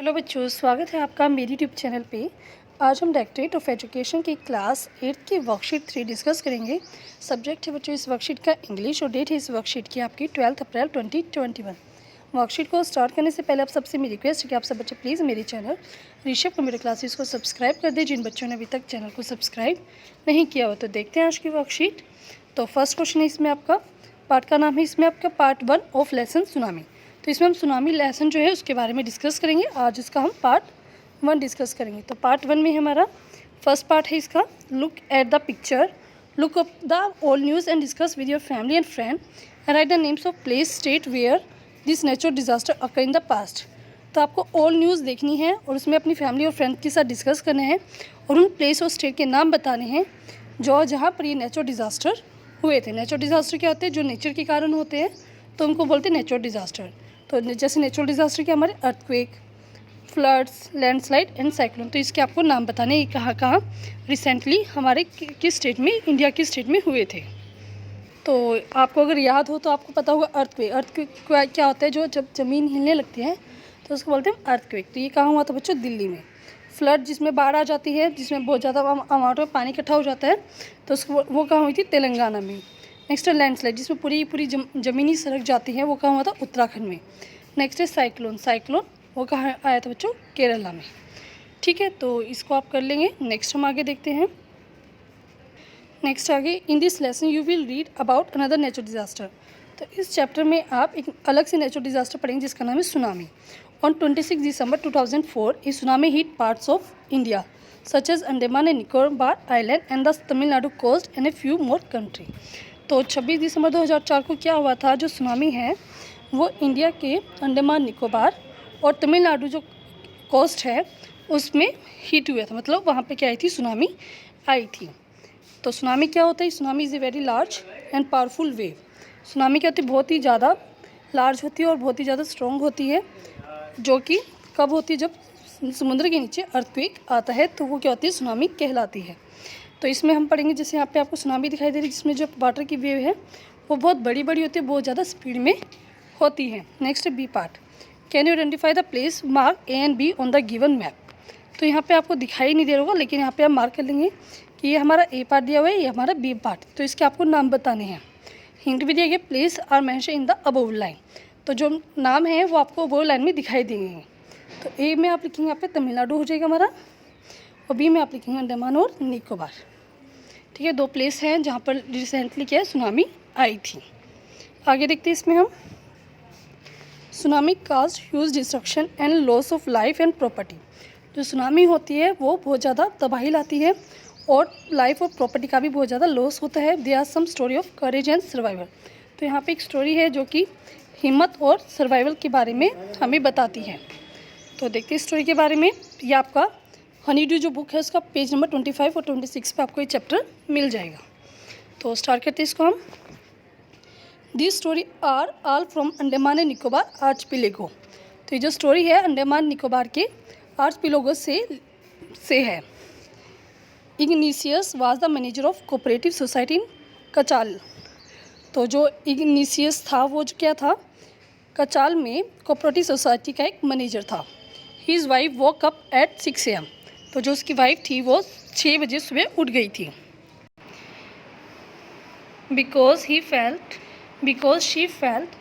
Hello बच्चों, स्वागत है आपका मेरी यूट्यूब चैनल पे। आज हम डायरेक्टरेट ऑफ एजुकेशन की क्लास 8 की वर्कशीट 3 डिस्कस करेंगे। सब्जेक्ट है बच्चों इस वर्कशीट का इंग्लिश और डेट है इस वर्कशीट की आपकी 12 अप्रैल 2021। वर्कशीट को स्टार्ट करने से पहले आप सबसे मेरी रिक्वेस्ट है कि आप सब बच्चे प्लीज़ मेरे चैनल ऋषभ कंप्यूटर क्लासेस को सब्सक्राइब कर दें। जिन बच्चों ने अभी तक चैनल को सब्सक्राइब नहीं किया हो तो देखते हैं आज की वर्कशीट। तो फर्स्ट क्वेश्चन है इसमें आपका, पार्ट का नाम है इसमें आपका पार्ट 1 ऑफ लेसन सुनामी। तो इसमें हम सुनामी लेसन जो है उसके बारे में डिस्कस करेंगे। आज इसका हम पार्ट 1 डिस्कस करेंगे। तो पार्ट 1 में हमारा फर्स्ट पार्ट है इसका, look at the picture, look up the all news and discuss with your family and friend and write the names of place state where this natural disaster occur in the past. तो आपको all news देखनी है और उसमें अपनी family और friend के साथ डिस्कस करना है और उन प्लेस और स्टेट के नाम बताने हैं जो जहाँ पर ये नेचुरल डिज़ास्टर हुए थे। नेचुरल डिज़ास्टर क्या होते हैं? जो नेचर के कारण होते हैं तो उनको बोलते हैं नेचुरल डिज़ास्टर। तो जैसे नेचुरल डिज़ास्टर के हमारे earthquake, floods, landslide and cyclone. तो इसके आपको नाम बताने हैं कहाँ कहाँ रिसेंटली हमारे किस स्टेट में, इंडिया के स्टेट में हुए थे। तो आपको अगर याद हो तो आपको पता होगा अर्थक्वेक। अर्थक्वेक क्या होता है? जो जब ज़मीन हिलने लगती है तो उसको बोलते हैं अर्थक्वेक। तो ये कहाँ हुआ था बच्चों? दिल्ली में। फ्लड जिसमें बाढ़ आ जाती है, जिसमें बहुत ज़्यादा अमाउंट में पानी इकट्ठा हो जाता है, तो उसको वो कहाँ हुई थी? तेलंगाना में। नेक्स्ट है लैंडस्लाइड, जिसमें पूरी ज़मीनी सड़क जाती है, वो कहाँ हुआ था? उत्तराखंड में। नेक्स्ट है साइक्लोन, साइक्लोन वो कहाँ आया था बच्चों? केरला में। ठीक है, तो इसको आप कर लेंगे। नेक्स्ट हम आगे देखते हैं। नेक्स्ट आगे, in this lesson you will read about another natural disaster. तो इस चैप्टर में आप एक अलग से नेचुरल डिज़ास्टर पढ़ेंगे जिसका नाम है tsunami. On 26 December 2004 a tsunami hit parts of India such as Andaman and Nicobar island and the Tamil Nadu coast and a few more country. तो 26 दिसंबर 2004 को क्या हुआ था? जो सुनामी है वो इंडिया के अंडमान निकोबार और तमिलनाडु जो कोस्ट है उसमें हिट हुआ था। मतलब वहाँ पे क्या आई थी? सुनामी आई थी। तो सुनामी क्या होता है? Tsunami is a very large and powerful wave. Tsunami क्या होती है? बहुत ही ज़्यादा लार्ज होती है और बहुत ही ज़्यादा स्ट्रॉन्ग होती है, जो कि कब होती है? जब समुद्र के नीचे अर्थक्वेक आता है तो वो क्या होती है? सुनामी कहलाती है। तो इसमें हम पढ़ेंगे, जैसे यहाँ पे आपको सुनामी दिखाई दे रही है जिसमें जो वाटर की वेव है वो बहुत बड़ी बड़ी होती है, बहुत ज़्यादा स्पीड में होती है। Next B part, can you identify the place mark A and B on the given map. तो यहाँ पे आपको दिखाई नहीं दे रहा होगा, लेकिन यहाँ पे आप मार्क कर लेंगे कि ये हमारा ए पार्ट दिया हुआ है, ये हमारा बी पार्ट। तो इसके आपको नाम बताने हैं। हिंट भी दिया गया, place are mention in the above line. तो जो नाम है वो आपको अबव लाइन में दिखाई देंगे। तो ए में आप लिखेंगे, यहाँ पे तमिलनाडु हो जाएगा हमारा, और बी में आप लिखेंगे अंडमान और निकोबार। ठीक है, दो प्लेस हैं जहाँ पर रिसेंटली क्या है? सुनामी आई थी। आगे देखते हैं इसमें हम, tsunami cause huge destruction and loss of life and property. जो सुनामी होती है वो बहुत ज़्यादा तबाही लाती है और लाइफ और प्रॉपर्टी का भी बहुत ज़्यादा लॉस होता है। There are some story of courage and survival. तो यहाँ पे एक स्टोरी है जो कि हिम्मत और सर्वाइवल के बारे में हमें बताती है। तो देखते हैं स्टोरी के बारे में। ये आपका हनी ड्यू जो बुक है उसका पेज नंबर 25 और 26 पे आपको ये चैप्टर मिल जाएगा। तो स्टार्ट करते हैं इसको हम। This story are all from Andaman and Nicobar archipelago. तो ये जो स्टोरी है अंडमान निकोबार के आर्चपिलेगो से है। Ignatius was the manager of cooperative society in Katchal. तो जो इग्निशियस था वो जो क्या था? कचाल में कोऑपरेटिव सोसाइटी का एक मैनेजर था। His wife walk up at 6 AM। तो जो उसकी वाइफ थी वो 6 बजे सुबह उठ गई थी। Because she felt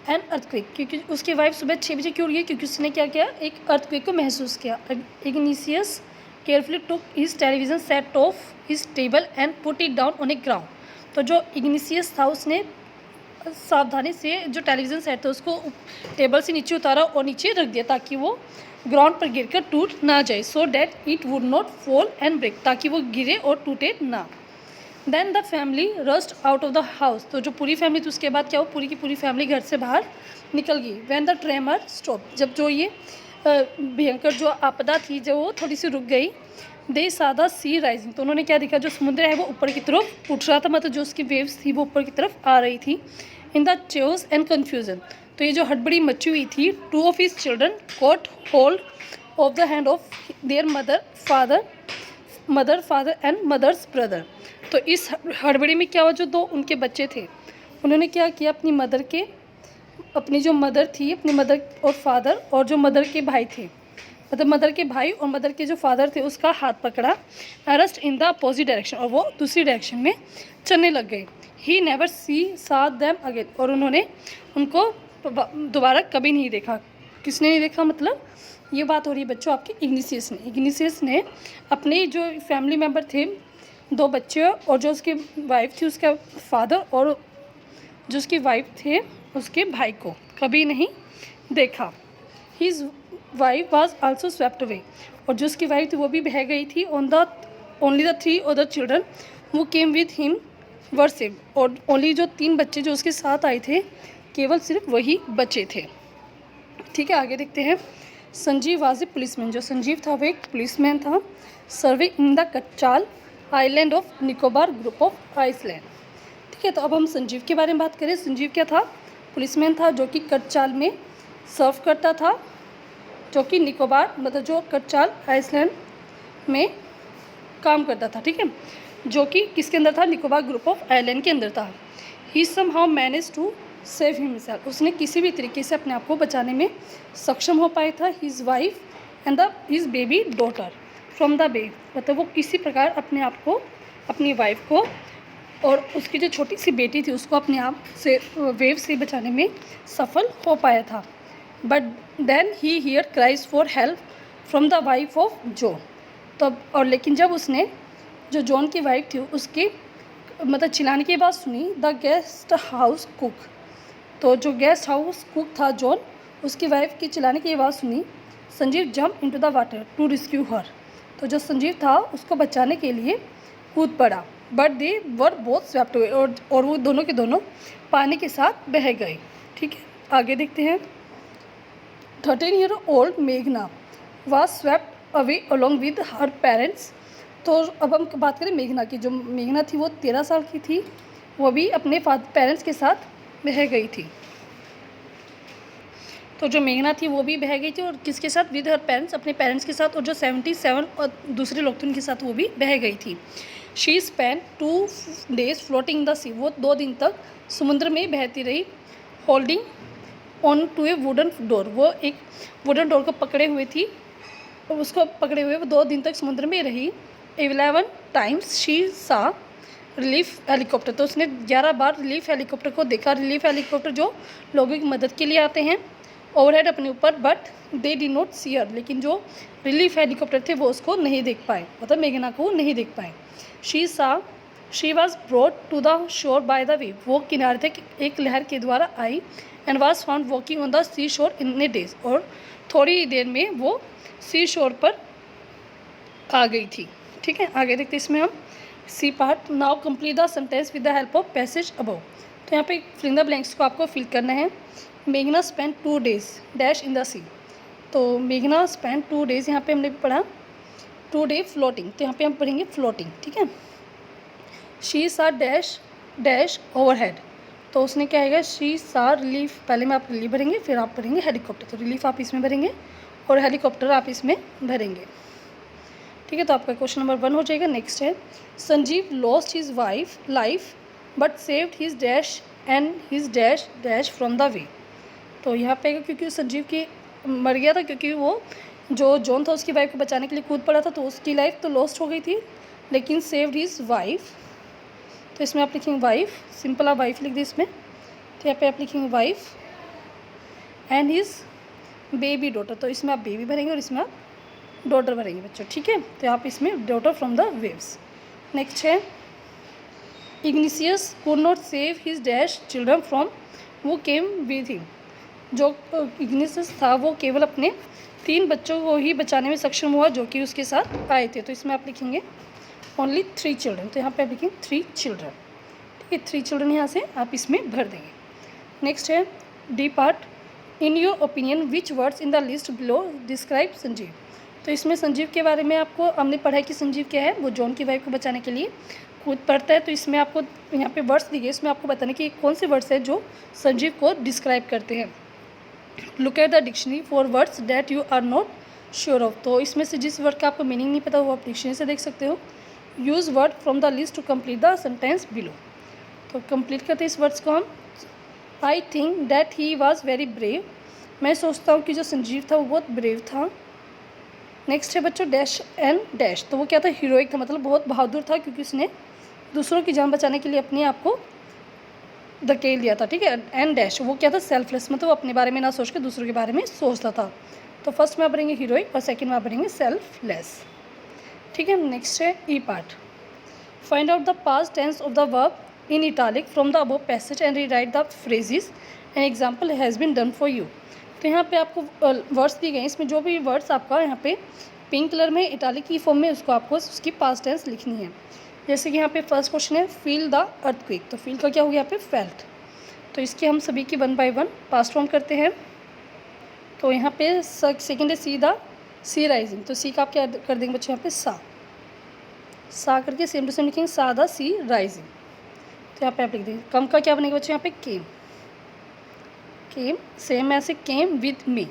an earthquake. क्योंकि उसकी वाइफ सुबह 6 बजे क्यों उठ गई? क्योंकि उसने क्या किया? एक अर्थक्वेक को महसूस किया। Igneous carefully took his television set of his table and put it down on A ground. तो जो इग्निशियस था उसने सावधानी से जो टेलीविज़न सेट था उसको टेबल से नीचे उतारा और नीचे रख दिया ताकि वो ग्राउंड पर गिरकर टूट ना जाए। So that it would not fall and break, ताकि वो गिरे और टूटे ना। Then the family rushed out of the house. तो जो पूरी फैमिली थी उसके बाद क्या हो? पूरी की पूरी फैमिली घर से बाहर निकल गई। व्हेन द ट्रेमर स्टॉप, जब जो ये भयंकर जो आपदा थी जब वो थोड़ी सी रुक गई। दे सा द सी राइजिंग। तो उन्होंने क्या देखा? जो समुद्र है वो ऊपर की तरफ उठ रहा था, मतलब जो उसकी वेव्स थी वो ऊपर की तरफ आ रही थी। In the chairs and confusion. तो ये जो हड़बड़ी मची हुई थी, 2 of his children caught hold of the hand of their mother, father and mother's brother। तो इस हड़बड़ी में क्या हुआ? जो 2 उनके बच्चे थे उन्होंने क्या किया? अपनी जो मदर थी, अपनी मदर और फादर और जो मदर के भाई थे मतलब मदर के भाई और मदर के जो फादर थे उसका हाथ पकड़ा, arrest in the opposite direction, और वो दूसरी डायरेक्शन में चलने लग गए। ही नेवर सा देम अगेन, और उन्होंने उनको दोबारा कभी नहीं देखा। किसने नहीं देखा, मतलब ये बात हो रही है बच्चों आपके इग्निशियस ने। इग्निशियस ने अपने जो फैमिली मेम्बर थे, 2 बच्चे और जो उसकी वाइफ थी उसका फादर, और जो उसकी वाइफ थे उसके भाई को कभी नहीं देखा। His wife was also swept away, और जो उसकी वाइफ थी वो भी बह गई थी। On the only the 3 other children who came with him were saved, और ओनली जो 3 बच्चे जो उसके साथ आए थे केवल सिर्फ वही बचे थे। ठीक है, आगे देखते हैं। संजीव वाज ए पुलिसमैन, जो संजीव था वो एक पुलिसमैन था। Serve in the Katchal island of Nicobar group of island. ठीक है, तो अब हम संजीव के बारे में बात करें। संजीव क्या था, पुलिसमैन था जो कि कच्चाल में सर्व करता था, जो कि निकोबार मतलब जो कच्चाल आइसलैंड में काम करता था। ठीक है, जो कि किसके अंदर था, निकोबार ग्रुप ऑफ आइलैंड के अंदर था। He somehow manage to save himself, उसने किसी भी तरीके से अपने आप को बचाने में सक्षम हो पाया था। His wife and the his baby daughter from the wave, मतलब वो किसी प्रकार अपने आप को, अपनी वाइफ को और उसकी जो छोटी सी बेटी थी उसको अपने आप से वेव से बचाने में सफल हो पाया था। But then he hear cries for help from the wife of Joe, तब और लेकिन जब उसने जो जॉन की वाइफ थी उसके मतलब चिल्लाने की बात सुनी, द गेस्ट हाउस कुक, तो जो गेस्ट हाउस कुक था जॉन, उसकी वाइफ की चिल्लाने की आवाज़ सुनी। Sanjeev jump into the water to rescue her, तो जो संजीव था उसको बचाने के लिए कूद पड़ा। But they were both swept away, और वो दोनों के दोनों पानी के साथ बह गए। ठीक है, आगे देखते हैं। 13-year-old मेघना was swept away along with her parents, तो अब हम बात करें मेघना की। जो मेघना थी वो 13 साल की थी, वो भी अपने पेरेंट्स के साथ बह गई थी। तो जो मेघना थी वो भी बह गई थी, और किसके साथ, विद हर पेरेंट्स, अपने पेरेंट्स के साथ, और जो 77 और दूसरे लोग थे उनके साथ वो भी बह गई थी। She spend 2 days floating the sea, वो 2 दिन तक समुद्र में बहती रही। Holding on to a wooden door, वो एक वुडन डोर को पकड़े हुए थी, और उसको पकड़े हुए वो 2 दिन तक समुद्र में रही। 11 times शी सा रिलीफ हेलीकॉप्टर, तो उसने 11 बार रिलीफ हेलीकॉप्टर को देखा। रिलीफ हेलीकॉप्टर जो लोगों की मदद के लिए आते हैं ओवरहेड अपने ऊपर, बट दे डी नॉट सी हर, लेकिन जो रिलीफ हेलीकॉप्टर थे वो उसको नहीं देख पाए, मतलब मेघना को नहीं देख पाए। She was brought to the shore by the wave, वो किनारे तक एक लहर के द्वारा आई। And was found walking on the sea shore in A days, और थोड़ी देर में वो सी शोर पर आ गई थी। ठीक है, आगे देखते इसमें हम C part. Now complete the sentence with the help of passage above, तो यहाँ पे फिल द ब्लैंक्स को आपको फिल करना है। मेघना spend 2 days dash in the sea, तो मेघना स्पेंड 2 days, यहाँ पे हमने पढ़ा 2 day फ्लोटिंग, तो यहाँ पे हम पढ़ेंगे फ्लोटिंग। ठीक है, शी सा डैश डैश ओवरहेड, तो उसने क्या आएगा, शी सा रिलीफ, पहले में आप रिलीफ भरेंगे फिर आप भरेंगे हेलीकॉप्टर, तो रिलीफ आप इसमें भरेंगे और हेलीकॉप्टर आप इसमें भरेंगे। ठीक है, तो आपका क्वेश्चन नंबर 1 हो जाएगा। नेक्स्ट है, Sanjeev lost his wife life but saved his dash and his dash dash from the way, तो यहाँ पे क्योंकि संजीव की मर गया था, क्योंकि वो जो जॉन था उसकी वाइफ को बचाने के लिए कूद पड़ा था, तो उसकी लाइफ तो लॉस्ट हो गई थी, लेकिन सेव्ड हिज वाइफ, तो इसमें आप लिखेंगे वाइफ, सिंपल आप वाइफ लिख दी इसमें, तो यहाँ पे आप लिखेंगे wife and his baby daughter, तो इसमें आप बेबी भरेंगे और इसमें आप डॉटर भरेंगे बच्चों। ठीक है, तो आप इसमें daughter from the waves. Next है, Ignatius could not save his dash children from who came with him, जो इग्निशियस था वो केवल अपने 3 बच्चों को ही बचाने में सक्षम हुआ जो कि उसके साथ आए थे, तो इसमें आप लिखेंगे ओनली 3 चिल्ड्रन, तो यहाँ पे आप लिखेंगे 3 चिल्ड्रन। ठीक है, 3 चिल्ड्रन यहाँ से आप इसमें भर देंगे। नेक्स्ट है D part, in your opinion which words in the list below describe Sanjeev, तो इसमें संजीव के बारे में आपको हमने पढ़ा है कि संजीव क्या है, वो जॉन की वाइफ को बचाने के लिए कूद पड़ता है, तो इसमें आपको यहाँ पे वर्ड्स दिए, इसमें आपको बताने कि कौन से वर्ड्स हैं जो संजीव को डिस्क्राइब करते हैं। Look at the dictionary for words that you are not sure of, तो इसमें से जिस वर्ड का आपको मीनिंग नहीं पता वो आप डिक्शनरी से देख सकते हो। Use word from the list to complete the sentence below, तो कंप्लीट करते हैं इस वर्ड्स को हम। I think that he was very brave, मैं सोचता हूँ कि जो संजीव था वो बहुत ब्रेव था। नेक्स्ट है बच्चों डैश एंड डैश, तो वो क्या था, हीरोइक था, मतलब बहुत बहादुर था क्योंकि उसने दूसरों की जान बचाने के लिए अपने आप को धकेल दिया था। ठीक है। एंड डैश वो क्या था, सेल्फलेस, मतलब वो अपने बारे में ना सोच के दूसरों के बारे में सोचता था। तो फर्स्ट में आप पढ़ेंगे हीरोइक और सेकंड में आप पढ़ेंगे सेल्फलेस। ठीक है। नेक्स्ट है E part, find out the past tense of the verb in italic from the above passage and rewrite the phrases an example has been done for you. तो यहाँ पे आपको वर्ड्स दिए गए हैं, इसमें जो भी वर्ड्स आपका यहाँ पे पिंक कलर में इटालिक की फॉर्म में उसको आपको उसकी पास्ट टेंस लिखनी है। जैसे कि यहाँ पे फर्स्ट क्वेश्चन है फील द अर्थक्वेक, तो फील का क्या हो गया यहाँ पे फेल्ट, तो इसकी हम सभी की 1 बाय 1 पास्ट फॉर्म करते हैं। तो यहाँ पे सेकंड है सी द सी राइजिंग, तो सी का आप क्या कर देंगे बच्चों यहाँ पे सा करके सेम टू सेम लिखेंगे सा द सी राइजिंग। तो यहाँ पे आप लिख देंगे कम का क्या बनेगा बच्चों यहाँ पे केम सेम ऐसे केम विद मी।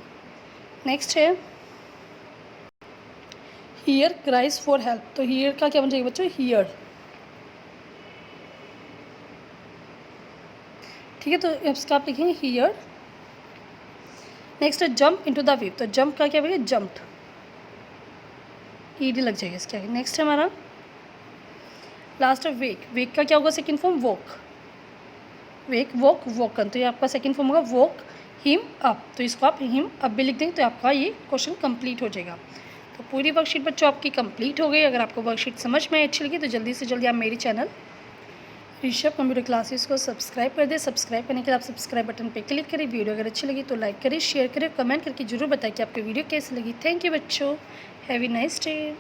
नेक्स्ट है हियर क्राइज फॉर हेल्प, तो हियर का क्या बन जाएगा बच्चों हियर्ड। ठीक है, तो इसका आप लिखेंगे हियर। नेक्स्ट है जंप इनटू द वेव, तो जंप का क्या बनेगा जंप्ड, ईडी लग जाएगा इसके आगे। नेक्स्ट है हमारा लास्ट है वेक का क्या होगा सेकंड फॉर्म वॉक, वॉकन, तो ये आपका सेकंड फॉर्म होगा वॉक हिम अप, तो इसको आप हिम अप भी लिख देंगे तो आपका ये क्वेश्चन कंप्लीट हो जाएगा। तो पूरी वर्कशीट बच्चों आपकी कंप्लीट हो गई। अगर आपको वर्कशीट समझ में अच्छी लगी तो जल्दी से जल्दी आप मेरी चैनल ऋषभ कंप्यूटर क्लासेस को सब्सक्राइब कर दें। सब्सक्राइब करने के लिए आप सब्सक्राइब बटन पर क्लिक करें। वीडियो अगर अच्छी लगी तो लाइक करें, शेयर करें, कमेंट करके जरूर बताएं कि आपको वीडियो कैसी लगी। थैंक यू बच्चों, हैव ए नाइस डे।